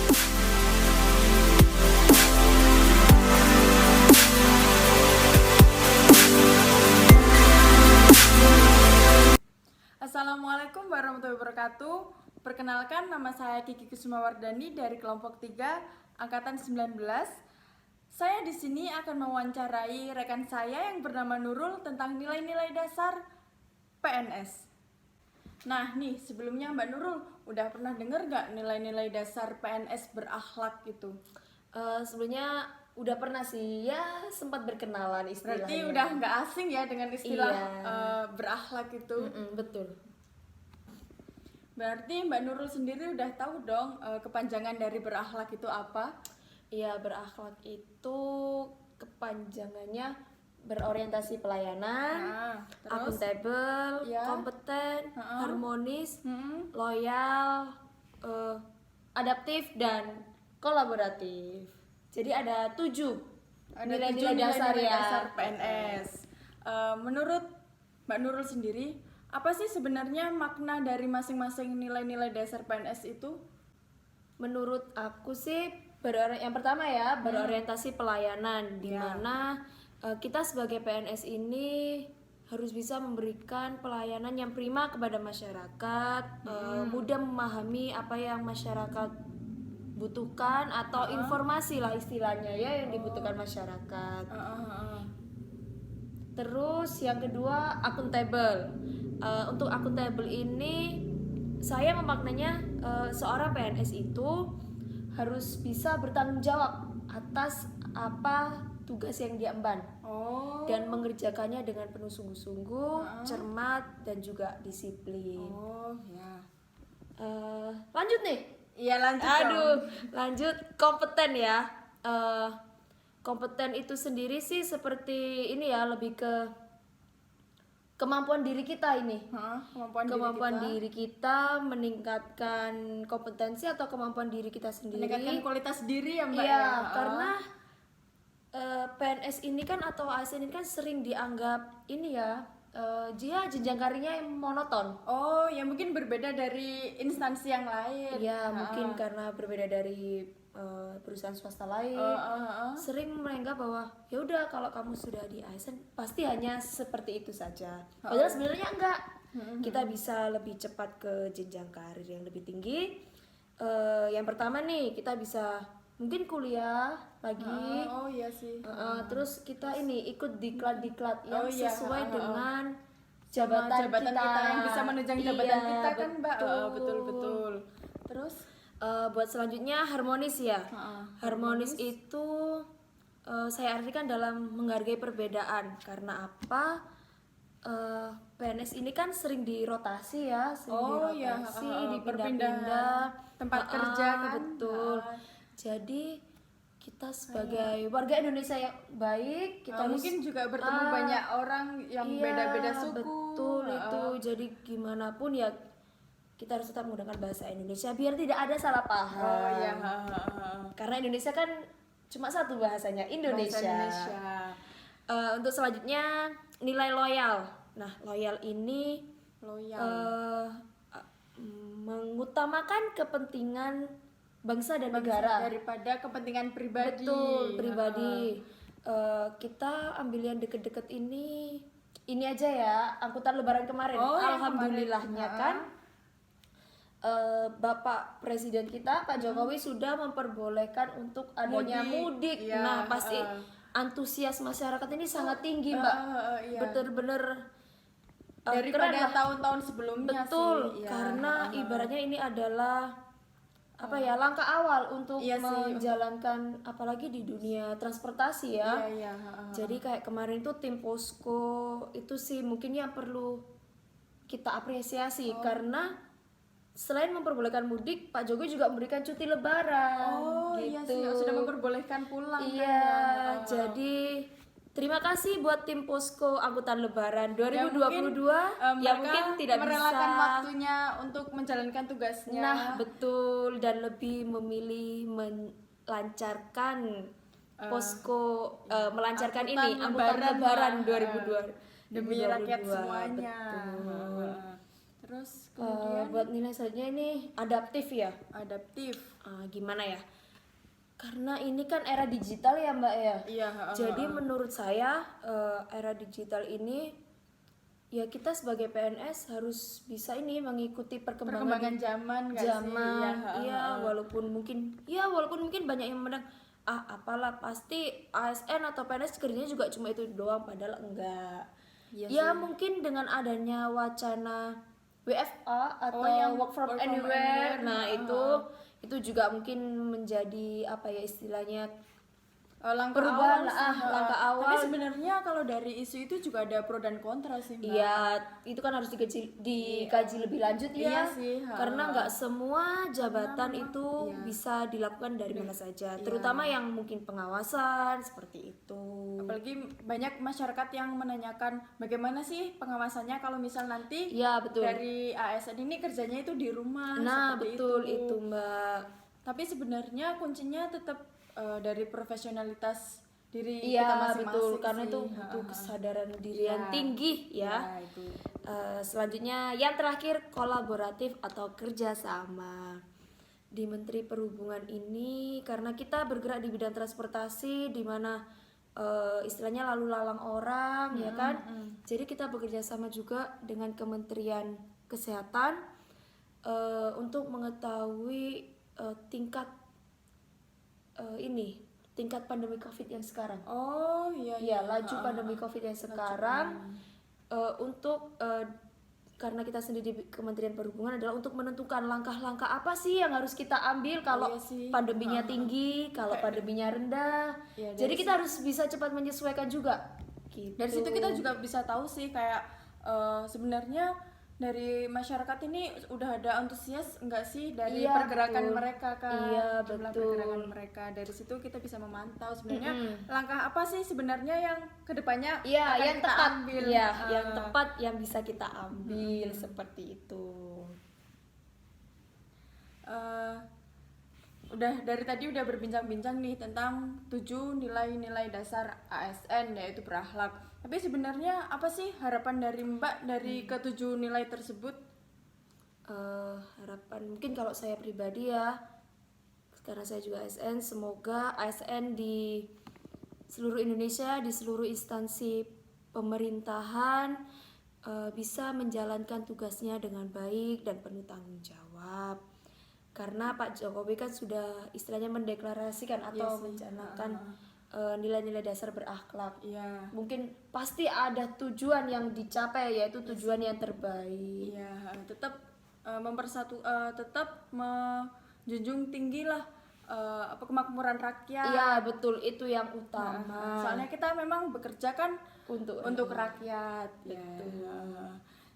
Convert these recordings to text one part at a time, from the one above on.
Assalamualaikum warahmatullahi wabarakatuh. Perkenalkan, nama saya Kiki Kusumawardani dari kelompok 3 angkatan 19. Saya di sini akan mewawancarai rekan saya yang bernama Nurul tentang nilai-nilai dasar PNS. Nah nih, sebelumnya Mbak Nurul udah pernah dengar gak nilai-nilai dasar PNS berakhlak gitu? Sebelumnya udah pernah sih, ya sempat berkenalan istilahnya. Berarti udah nggak asing ya dengan istilah Iya. berakhlak itu. Betul. Berarti Mbak Nurul sendiri udah tahu dong kepanjangan dari berakhlak itu apa? Iya, berakhlak itu kepanjangannya berorientasi pelayanan, Terus? akuntabel, Iya. kompeten, harmonis, Mm-mm. loyal, adaptif, dan kolaboratif. Jadi ada 7 Ada nilai-nilai 7 dasar nilai-nilai ya. dasar PNS. Menurut Mbak Nurul sendiri, apa sih sebenarnya makna dari masing-masing nilai-nilai dasar PNS itu? Menurut aku sih yang pertama ya berorientasi pelayanan, di mana kita sebagai PNS ini harus bisa memberikan pelayanan yang prima kepada masyarakat, mudah memahami apa yang masyarakat butuhkan atau informasi lah istilahnya ya yang dibutuhkan masyarakat. Terus yang kedua akuntabel. Untuk akuntabel ini saya memaknanya seorang PNS itu harus bisa bertanggung jawab atas apa tugas yang dia emban dan mengerjakannya dengan penuh sungguh-sungguh, cermat dan juga disiplin. Lanjut nih. Iya lanjut. Lanjut kompeten ya. Kompeten itu sendiri sih seperti ini ya, lebih ke kemampuan diri kita ini. Kemampuan diri kita meningkatkan kompetensi atau kemampuan diri kita sendiri. Meningkatkan kualitas diri ya Mbak. Iya, karena PNS ini kan atau ASN ini kan sering dianggap ini ya, dia jenjang karirnya yang monoton. Oh, ya mungkin berbeda dari instansi yang lain. Iya, mungkin karena berbeda dari perusahaan swasta lain. Sering menganggap bahwa ya udah kalau kamu sudah di ASN pasti hanya seperti itu saja. Padahal sebenarnya enggak. Kita bisa lebih cepat ke jenjang karir yang lebih tinggi. Yang pertama nih, kita bisa mungkin kuliah lagi. Oh iya sih. Terus kita ini ikut diklat-diklat yang iya, sesuai dengan jabatan kita yang bisa menunjang jabatan Iya, kita kan Mbak. betul. Betul. Terus buat selanjutnya harmonis ya. Harmonis itu saya artikan dalam menghargai perbedaan. Karena apa? PNS ini kan sering dirotasi ya, dipindah-pindah tempat kerja kan. Betul. Jadi kita sebagai warga Indonesia yang baik, kita mungkin juga bertemu banyak orang yang beda-beda suku. Betul itu. Jadi gimana pun ya kita harus tetap menggunakan bahasa Indonesia biar tidak ada salah paham. Karena Indonesia kan cuma satu bahasanya, Indonesia. Bahasa Indonesia. Untuk selanjutnya nilai loyal. Nah, loyal ini mengutamakan kepentingan bangsa dan negara daripada kepentingan pribadi. Betul, pribadi. Kita ambil yang deket-deket ini aja ya, angkutan lebaran kemarin. Alhamdulillahnya kan Bapak Presiden kita Pak Jokowi sudah memperbolehkan untuk adanya mudik. Nah, pasti antusias masyarakat ini sangat tinggi, Mbak. Bener-bener daripada tahun-tahun sebelumnya. Betul, karena ibaratnya ini adalah langkah awal untuk menjalankan apalagi di dunia transportasi ya. Jadi kayak kemarin itu tim posko itu sih mungkin yang perlu kita apresiasi karena selain memperbolehkan mudik, Pak Jokowi juga memberikan cuti lebaran. Iya sih, sudah memperbolehkan pulang. Iya, jadi terima kasih buat tim posko angkutan lebaran 2022 yang mungkin tidak merelakan bisa waktunya untuk menjalankan tugasnya. Nah, betul, dan lebih memilih melancarkan posko melancarkan ini angkutan lebaran 2022 demi rakyat semuanya. Terus kemudian Buat nilai selanjutnya ini adaptif ya. adaptif. Gimana ya? Karena ini kan era digital ya Mbak ya. Iya, Jadi menurut saya era digital ini ya kita sebagai PNS harus bisa ini mengikuti perkembangan zaman nggak sih? zaman. Iya, Iya, walaupun mungkin banyak yang memandang apalah pasti ASN atau PNS kerjanya juga cuma itu doang, padahal enggak. Iya Ya mungkin dengan adanya wacana WFA atau yang work from work from anywhere, anywhere. nah itu juga mungkin menjadi apa ya istilahnya langkah perubahan awal lah, sih, langkah awal. Tapi sebenarnya kalau dari isu itu juga ada pro dan kontra sih, Mbak. Iya, itu kan harus dikaji lebih lanjut ya. Iya sih, Karena nggak semua jabatan itu bisa dilakukan dari mana saja, terutama yang mungkin pengawasan seperti itu. Apalagi banyak masyarakat yang menanyakan bagaimana sih pengawasannya kalau misal nanti Iya, betul. dari ASN ini kerjanya itu di rumah. Nah, seperti betul itu, Mbak. Tapi sebenarnya kuncinya tetap dari profesionalitas diri kita Iya, masing-masing betul. Karena sih. itu butuh kesadaran diri yang tinggi ya. Ya, itu. Selanjutnya yang terakhir kolaboratif atau kerjasama di Menteri Perhubungan ini, karena kita bergerak di bidang transportasi di mana istilahnya lalu lalang orang ya kan. Jadi kita bekerja sama juga dengan Kementerian Kesehatan untuk mengetahui tingkat pandemi COVID yang sekarang. Oh iya, Ya, laju pandemi COVID yang sekarang karena kita sendiri di Kementerian Perhubungan adalah untuk menentukan langkah-langkah apa sih yang harus kita ambil kalau Iya sih. pandeminya tinggi, kalau pandeminya rendah. Ya, Jadi kita harus bisa cepat menyesuaikan juga. Gitu. Dari situ kita juga bisa tahu sih kayak sebenarnya dari masyarakat ini udah ada antusias enggak sih dari Iya, pergerakan betul. mereka kan, Iya, jumlah betul. pergerakan mereka. Dari situ kita bisa memantau sebenarnya langkah apa sih sebenarnya yang kedepannya Iya, akan yang kita tepat. ambil. Iya, yang tepat yang bisa kita ambil seperti itu. Udah dari tadi udah berbincang-bincang nih tentang 7 nilai-nilai dasar ASN yaitu berakhlak. Tapi sebenarnya apa sih harapan dari Mbak dari ketujuh nilai tersebut? Harapan mungkin kalau saya pribadi ya, karena saya juga ASN, semoga ASN di seluruh Indonesia, di seluruh instansi pemerintahan bisa menjalankan tugasnya dengan baik dan penuh tanggung jawab. Karena Pak Jokowi kan sudah istilahnya mendeklarasikan atau mencanangkan nilai-nilai dasar berakhlak. Iya. Mungkin pasti ada tujuan yang dicapai, yaitu tujuan yang terbaik. Iya, tetap tetap menjunjung tinggi lah kemakmuran rakyat. Iya, betul, itu yang utama. Soalnya kita memang bekerja kan Untuk rakyat. Ya.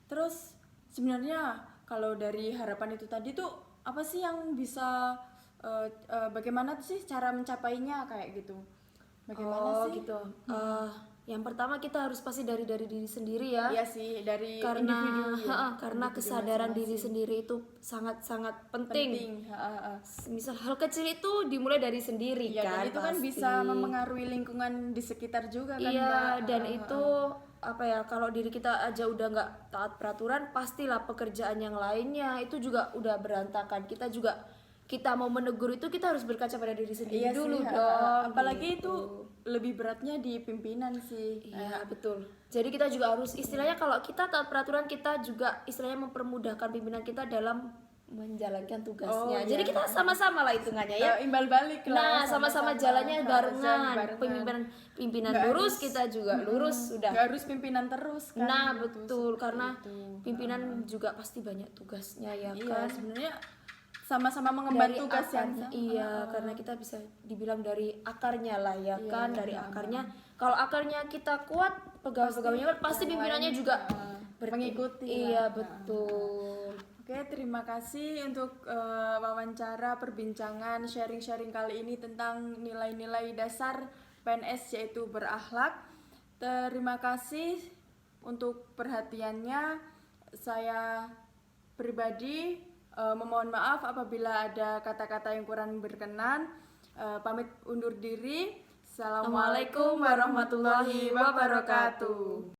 Terus sebenarnya kalau dari harapan itu tadi tuh apa sih yang bisa bagaimana sih cara mencapainya kayak gitu? Bagaimana sih? gitu. Yang pertama kita harus pasti dari diri sendiri ya. Iya sih, dari Karena individu ya. karena kesadaran diri sendiri itu sangat-sangat penting. Misal hal kecil itu dimulai dari sendiri Iya, kan. dan itu kan pasti. bisa memengaruhi lingkungan di sekitar juga kan, Iya, Mbak. dan itu apa ya, kalau diri kita aja udah nggak taat peraturan, pastilah pekerjaan yang lainnya itu juga udah berantakan. Kita mau menegur itu kita harus berkaca pada diri sendiri Iya dulu sih, dong. apalagi gitu. itu lebih beratnya di pimpinan sih. Iya, betul. Jadi kita juga harus istilahnya kalau kita taat peraturan, kita juga istilahnya mempermudahkan pimpinan kita dalam menjalankan tugasnya. Jadi kita sama-sama lah hitungannya ya. Imbal balik lah. Nah, sama-sama jalannya barengan. Pimpinan lurus, kita juga lurus sudah. Nggak harus pimpinan terus kan. Nah, betul, karena pimpinan juga pasti banyak tugasnya ya Iya, kan. sebenarnya sama-sama mengemban Dari tugas yang akarnya, sama. iya, karena kita bisa dibilang dari akarnya lah ya kan, dari akarnya. Kalau akarnya kita kuat, pegawai-pegawainya kuat, pasti pimpinannya juga mengikuti. Iya, betul. Oke, terima kasih untuk wawancara, perbincangan, sharing-sharing kali ini tentang nilai-nilai dasar PNS yaitu berakhlak. Terima kasih untuk perhatiannya. Saya pribadi memohon maaf apabila ada kata-kata yang kurang berkenan. Pamit undur diri. Assalamualaikum warahmatullahi wabarakatuh.